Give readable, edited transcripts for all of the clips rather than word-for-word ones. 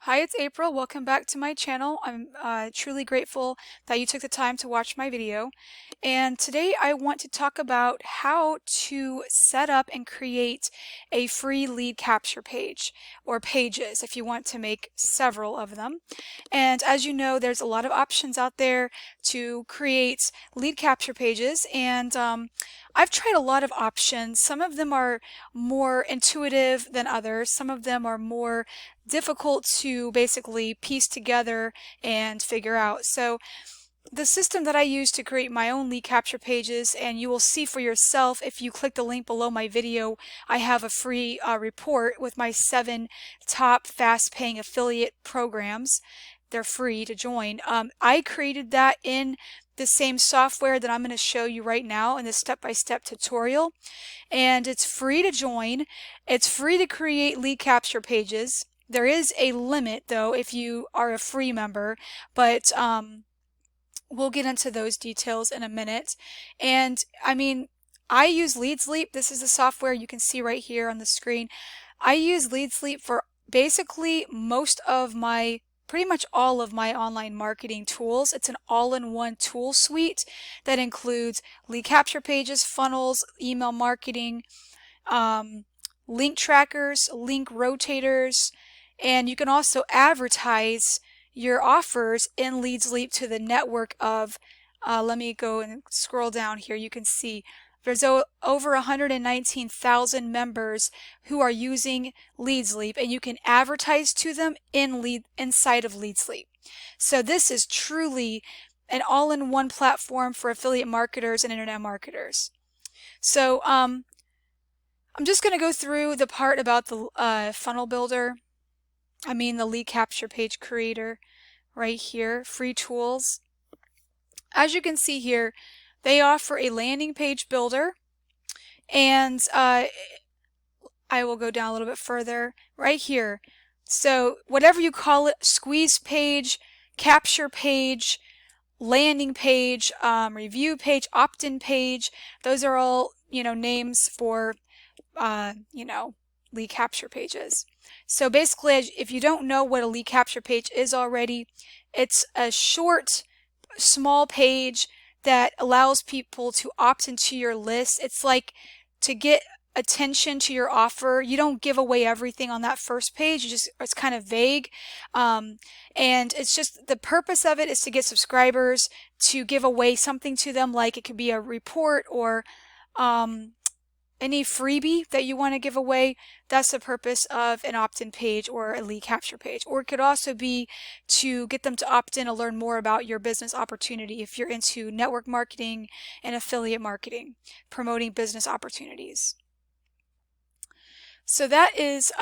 Hi, it's April. Welcome back to my channel. I'm truly grateful that you took the time to watch my video. And today I want to talk about how to set up and create a free lead capture page, or pages if you want to make several of them. And as you know, there's a lot of options out there to create lead capture pages, and I've tried a lot of options. Some of them are more intuitive than others. Some of them are more difficult to basically piece together and figure out. So the system that I use to create my own lead capture pages, and you will see for yourself if you click the link below my video, I have a free report with my 7 top fast-paying affiliate programs. They're free to join. I created that in the same software that I'm going to show you right now in this step-by-step tutorial, and it's free to join. It's free to create lead capture pages. There is a limit though if you are a free member, but we'll get into those details in a minute. And I mean, I use LeadsLeap. This is the software you can see right here on the screen. I use LeadsLeap for basically pretty much all of my online marketing tools. It's an all-in-one tool suite that includes lead capture pages, funnels, email marketing, link trackers, link rotators, and you can also advertise your offers in LeadsLeap to the network of, let me go and scroll down here. You can see there's over 119,000 members who are using LeadsLeap, and you can advertise to them inside of LeadsLeap. So this is truly an all-in-one platform for affiliate marketers and internet marketers. So I'm just going to go through the part about the funnel builder. The lead capture page creator right here, free tools. As you can see here, they offer a landing page builder, and I will go down a little bit further right here. So whatever you call it, squeeze page, capture page, landing page, review page, opt-in page, those are all, names for, lead capture pages. So basically, if you don't know what a lead capture page is already, it's a short, small page that allows people to opt into your list. It's like to get attention to your offer. You don't give away everything on that first page. It's kind of vague. And it's just the purpose of it is to get subscribers, to give away something to them, like it could be a report or any freebie that you want to give away. That's the purpose of an opt-in page or a lead capture page. Or it could also be to get them to opt in to learn more about your business opportunity if you're into network marketing and affiliate marketing, promoting business opportunities. So that is,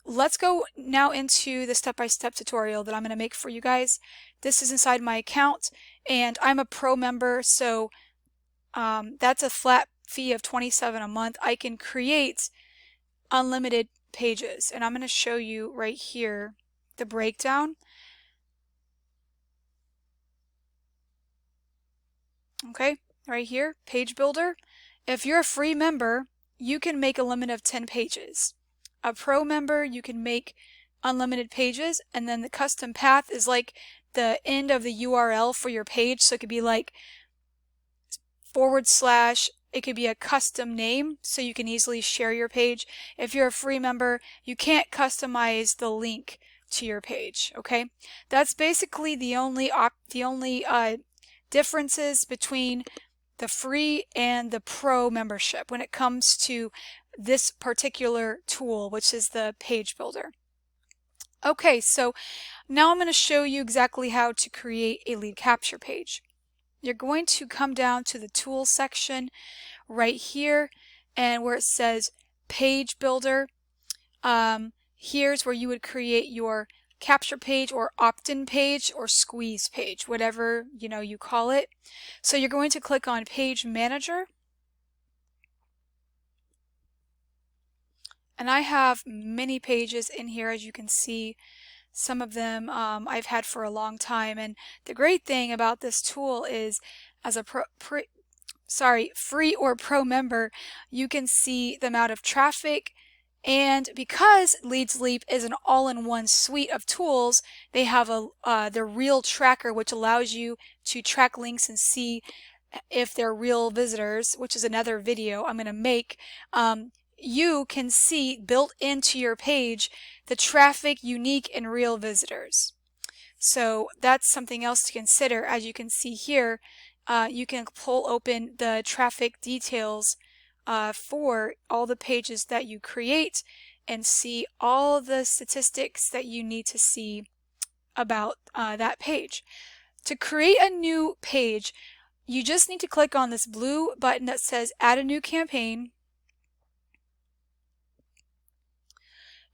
let's go now into the step-by-step tutorial that I'm going to make for you guys. This is inside my account, and I'm a pro member, so that's a flat fee of $27 a month. I can create unlimited pages, and I'm going to show you right here the breakdown. Okay, right here, page builder. If you're a free member, you can make a limit of 10 pages. A pro member, you can make unlimited pages, and then the custom path is like the end of the URL for your page. So it could be like /, it could be a custom name so you can easily share your page. If you're a free member, you can't customize the link to your page. Okay, that's basically the only differences between the free and the pro membership when it comes to this particular tool, which is the page builder. Okay, so now I'm going to show you exactly how to create a lead capture page. You're going to come down to the tools section right here, and where it says page builder, here's where you would create your capture page or opt-in page or squeeze page, whatever you call it. So you're going to click on page manager, and I have many pages in here, as you can see. Some of them I've had for a long time, and the great thing about this tool is, as a free or pro member, you can see the amount of traffic And because LeadsLeap is an all-in-one suite of tools, they have the real tracker, which allows you to track links and see if they're real visitors, which is another video I'm going to make. You can see built into your page the traffic, unique, and real visitors. So that's something else to consider. As you can see here, you can pull open the traffic details for all the pages that you create and see all the statistics that you need to see about that page. To create a new page, you just need to click on this blue button that says Add a New Campaign.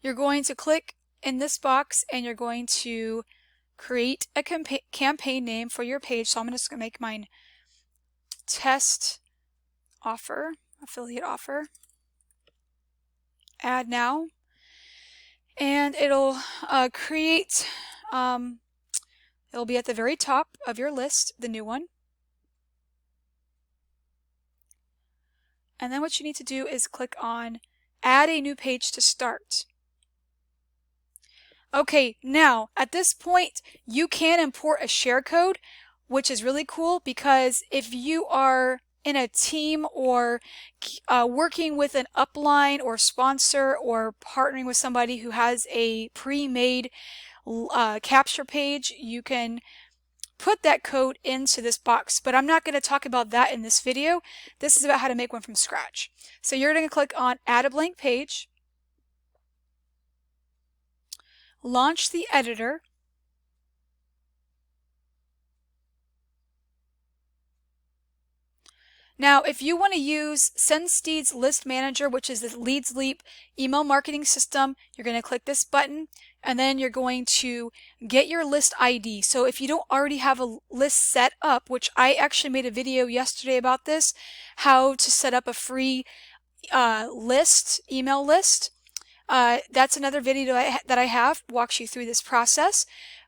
You're going to click in this box and you're going to create a campaign name for your page. So I'm just going to make mine Test Offer, Affiliate Offer. Add Now. And it'll create, it'll be at the very top of your list, the new one. And then what you need to do is click on Add a New Page to Start. Okay, now at this point you can import a share code, which is really cool because if you are in a team or working with an upline or sponsor or partnering with somebody who has a pre-made capture page, you can put that code into this box, but I'm not going to talk about that in this video. This is about how to make one from scratch. So you're going to click on Add a Blank Page, launch the editor, now, if you want to use SendSteed's List Manager, which is the LeadsLeap email marketing system, you're going to click this button and then you're going to get your list ID. So if you don't already have a list set up, which I actually made a video yesterday about this, how to set up a free email list. That's another video that I have, walks you through this process.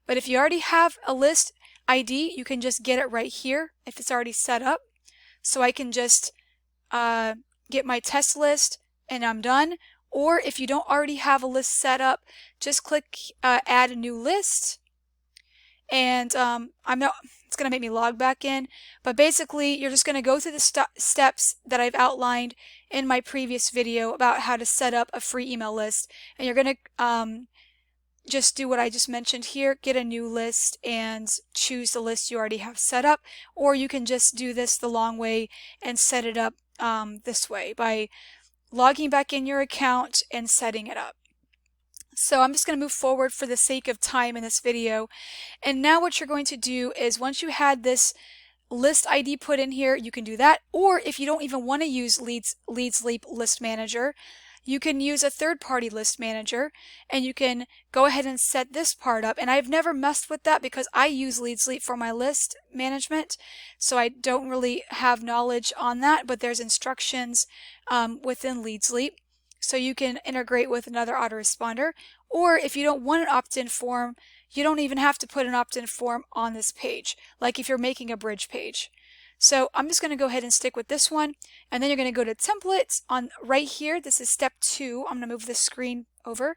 But if you already have a list ID, you can just get it right here if it's already set up. So I can just get my test list and I'm done. Or if you don't already have a list set up, just click Add a New List. And it's going to make me log back in. But basically, you're just going to go through the steps that I've outlined in my previous video about how to set up a free email list. And you're going to just do what I just mentioned here, get a new list and choose the list you already have set up, or you can just do this the long way and set it up this way by logging back in your account and setting it up. So I'm just going to move forward for the sake of time in this video. And now what you're going to do is once you had this list ID put in here, you can do that. Or if you don't even want to use LeadsLeap List Manager, you can use a third-party list manager and you can go ahead and set this part up. And I've never messed with that because I use LeadsLeap for my list management, so I don't really have knowledge on that, but there's instructions within LeadsLeap. So you can integrate with another autoresponder, or if you don't want an opt-in form, you don't even have to put an opt-in form on this page, like if you're making a bridge page. So I'm just going to go ahead and stick with this one, and then you're going to go to templates on right here. This is step 2. I'm going to move this screen over.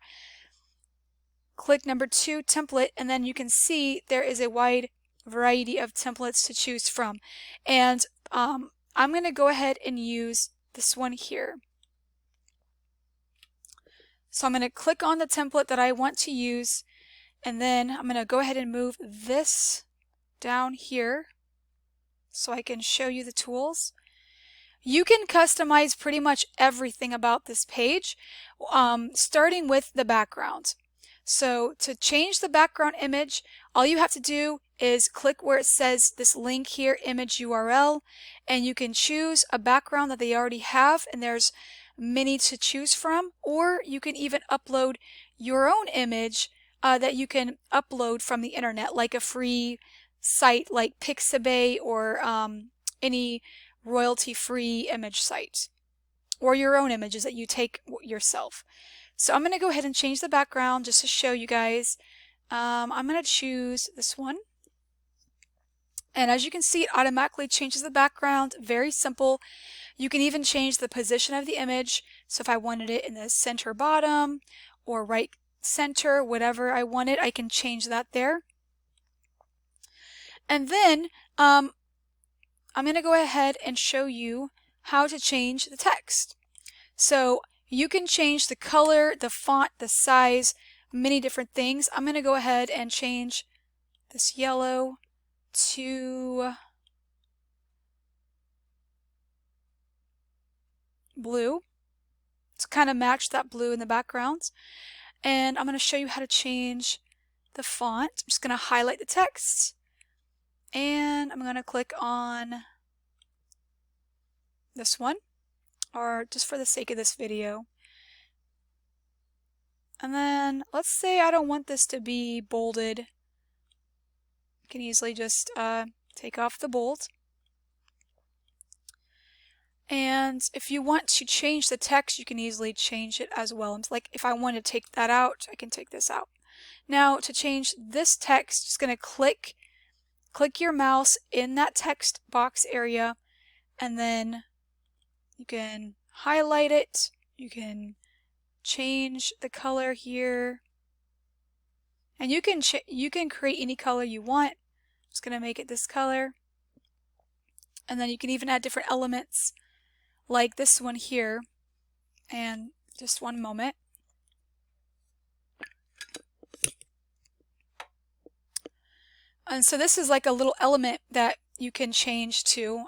Click number 2, template, and then you can see there is a wide variety of templates to choose from. And I'm going to go ahead and use this one here. So I'm going to click on the template that I want to use, and then I'm going to go ahead and move this down here so I can show you the tools. You can customize pretty much everything about this page, starting with the background. So to change the background image, all you have to do is click where it says this link here, image URL, and you can choose a background that they already have, and there's many to choose from, or you can even upload your own image that you can upload from the internet, like a free site like Pixabay or any royalty-free image site, or your own images that you take yourself. So I'm going to go ahead and change the background just to show you guys. I'm going to choose this one. And as you can see, it automatically changes the background. Very simple. You can even change the position of the image. So if I wanted it in the center bottom or right center, whatever I wanted, I can change that there. And then I'm going to go ahead and show you how to change the text. So you can change the color, the font, the size, many different things. I'm going to go ahead and change this yellow to blue to kind of match that blue in the background. And I'm going to show you how to change the font. I'm just going to highlight the text and I'm going to click on this one, or just for the sake of this video. And then let's say I don't want this to be bolded. You can easily just take off the bold. And if you want to change the text, you can easily change it as well. It's like if I want to take that out, I can take this out. Now to change this text, just going to click your mouse in that text box area, and then you can highlight it. You can change the color here, and you can create any color you want. I'm just going to make it this color, and then you can even add different elements like this one here. And just one moment. And so this is like a little element that you can change to,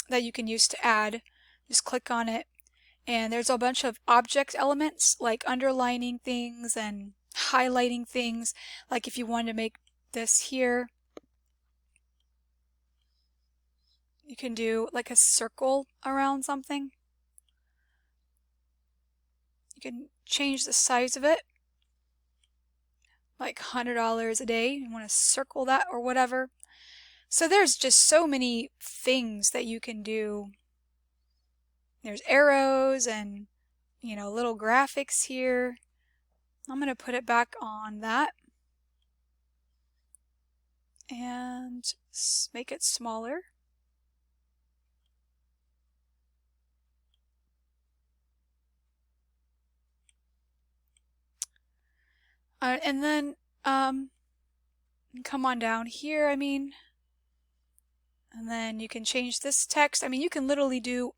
that you can use to add. Just click on it, and there's a bunch of object elements like underlining things and highlighting things. Like if you wanted to make this here, you can do like a circle around something. You can change the size of it, like $100 a day. You want to circle that or whatever. So there's just so many things that you can do. There's arrows and, you know, little graphics here. I'm going to put it back on that and make it smaller. And then come on down here, and then you can change this text. You can literally do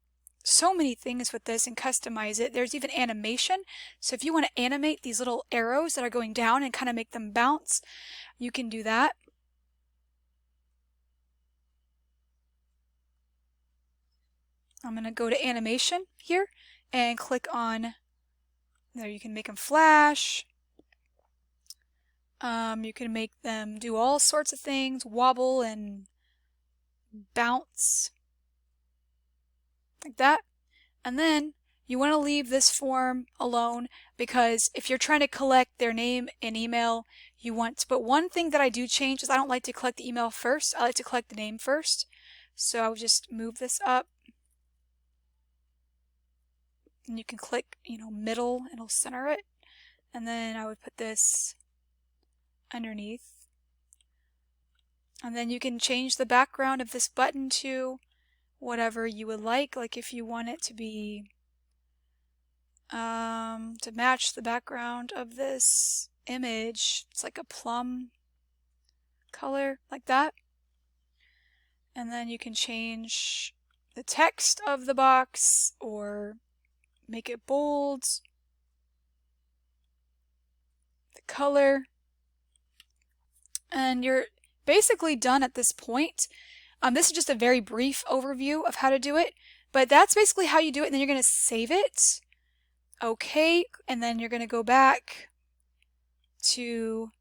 so many things with this and customize it. There's even animation. So if you want to animate these little arrows that are going down and kind of make them bounce, you can do that. I'm going to go to animation here and click on there. You can make them flash. You can make them do all sorts of things, wobble and bounce, like that. And then you want to leave this form alone, because if you're trying to collect their name and email, you want to. But one thing that I do change is I don't like to collect the email first. I like to collect the name first. So I would just move this up. And you can click, middle, and it'll center it. And then I would put this underneath. And then you can change the background of this button to whatever you would like if you want it to be to match the background of this image. It's like a plum color, like that. And then you can change the text of the box or make it bold, the color. And you're basically done at this point. This is just a very brief overview of how to do it, but that's basically how you do it. And then you're going to save it. Okay, and then you're going to go back to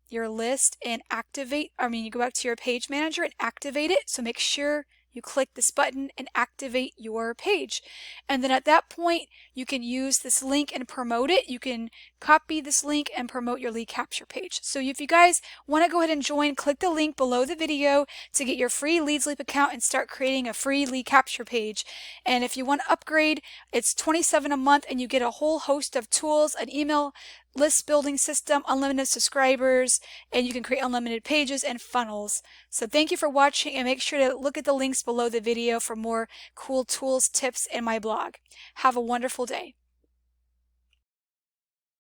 your list and you go back to your page manager and activate it. So make sure you click this button and activate your page. And then at that point, you can use this link and promote it. You can copy this link and promote your lead capture page. So if you guys want to go ahead and join, click the link below the video to get your free LeadsLeap account and start creating a free lead capture page. And if you want to upgrade, it's $27 a month and you get a whole host of tools, an email list building system, unlimited subscribers, and you can create unlimited pages and funnels. So thank you for watching, and make sure to look at the links below the video for more cool tools, tips, and my blog. Have a wonderful day.